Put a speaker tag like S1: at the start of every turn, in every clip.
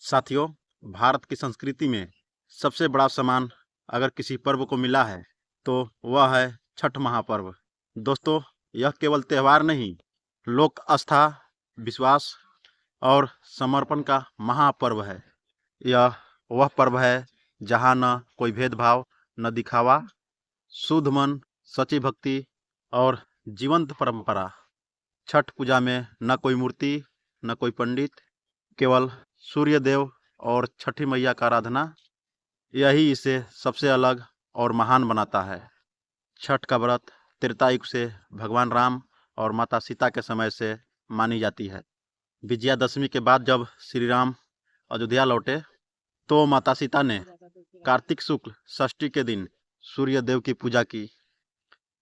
S1: साथियों, भारत की संस्कृति में सबसे बड़ा सम्मान अगर किसी पर्व को मिला है तो वह है छठ महापर्व। दोस्तों, यह केवल त्यौहार नहीं, लोक आस्था, विश्वास और समर्पण का महापर्व है। यह वह पर्व है जहाँ न कोई भेदभाव, न दिखावा, शुद्ध मन, सच्ची भक्ति और जीवंत परंपरा। छठ पूजा में न कोई मूर्ति, न कोई पंडित, केवल सूर्य देव और छठी मैया का आराधना। यही इसे सबसे अलग और महान बनाता है। छठ का व्रत त्रेता युग से भगवान राम और माता सीता के समय से मानी जाती है। विजयादशमी के बाद जब श्री राम अयोध्या लौटे तो माता सीता ने कार्तिक शुक्ल षष्ठी के दिन सूर्य देव की पूजा की।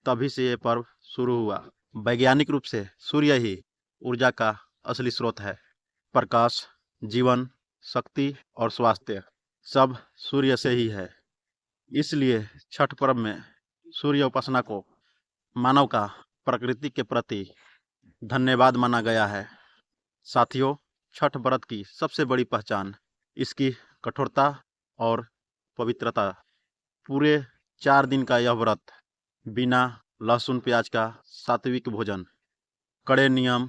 S1: तभी से ये पर्व शुरू हुआ। वैज्ञानिक रूप से सूर्य ही ऊर्जा का असली स्रोत है। प्रकाश, जीवन, शक्ति और स्वास्थ्य सब सूर्य से ही है। इसलिए छठ पर्व में सूर्य उपासना को मानव का प्रकृति के प्रति धन्यवाद माना गया है। साथियों, छठ व्रत की सबसे बड़ी पहचान इसकी कठोरता और पवित्रता। पूरे 4 दिन का यह व्रत बिना लहसुन प्याज का सात्विक भोजन, कड़े नियम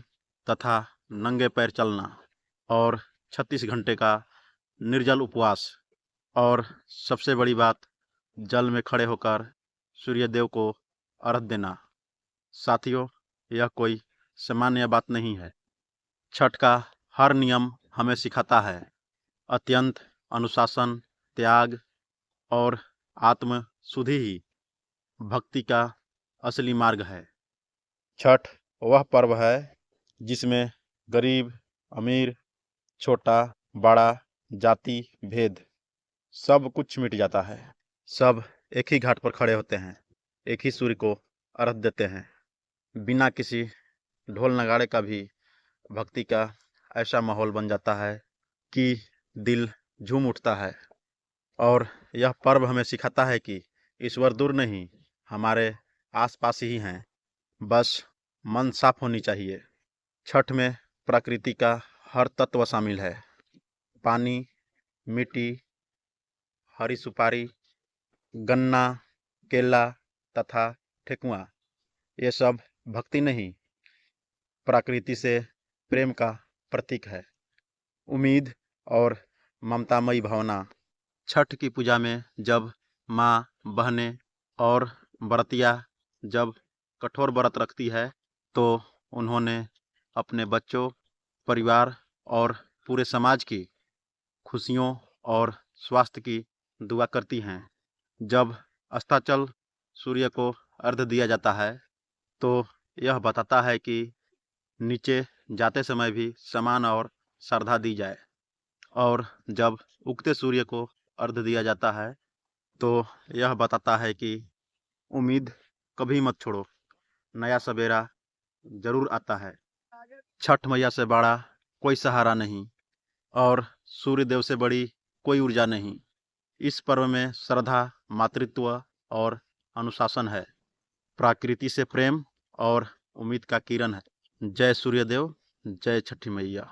S1: तथा नंगे पैर चलना और 36 घंटे का निर्जल उपवास, और सबसे बड़ी बात, जल में खड़े होकर सूर्य देव को अर्घ्य देना। साथियों, यह कोई सामान्य बात नहीं है। छठ का हर नियम हमें सिखाता है अत्यंत अनुशासन, त्याग और आत्म शुद्धि ही भक्ति का असली मार्ग है। छठ वह पर्व है जिसमें गरीब, अमीर, छोटा, बड़ा, जाति भेद सब कुछ मिट जाता है। सब एक ही घाट पर खड़े होते हैं, एक ही सूर्य को अर्घ्य देते हैं। बिना किसी ढोल नगाड़े का भी भक्ति का ऐसा माहौल बन जाता है कि दिल झूम उठता है। और यह पर्व हमें सिखाता है कि ईश्वर दूर नहीं, हमारे आसपास ही हैं, बस मन साफ होनी चाहिए। छठ में प्रकृति का हर तत्व शामिल है। पानी, मिट्टी, हरी सुपारी, गन्ना, केला तथा ठेकुआ, ये सब भक्ति नहीं, प्रकृति से प्रेम का प्रतीक है। उम्मीद और ममतामयी भावना। छठ की पूजा में जब माँ, बहनें और व्रतिया जब कठोर व्रत रखती है तो उन्होंने अपने बच्चों, परिवार और पूरे समाज की खुशियों और स्वास्थ्य की दुआ करती हैं। जब अस्ताचल सूर्य को अर्घ्य दिया जाता है तो यह बताता है कि नीचे जाते समय भी सम्मान और श्रद्धा दी जाए। और जब उगते सूर्य को अर्घ्य दिया जाता है तो यह बताता है कि उम्मीद कभी मत छोड़ो, नया सवेरा जरूर आता है। छठ मैया से बड़ा कोई सहारा नहीं और सूर्य देव से बड़ी कोई ऊर्जा नहीं। इस पर्व में श्रद्धा, मातृत्व और अनुशासन है। प्रकृति से प्रेम और उम्मीद का किरण है। जय सूर्यदेव, जय छठी मैया।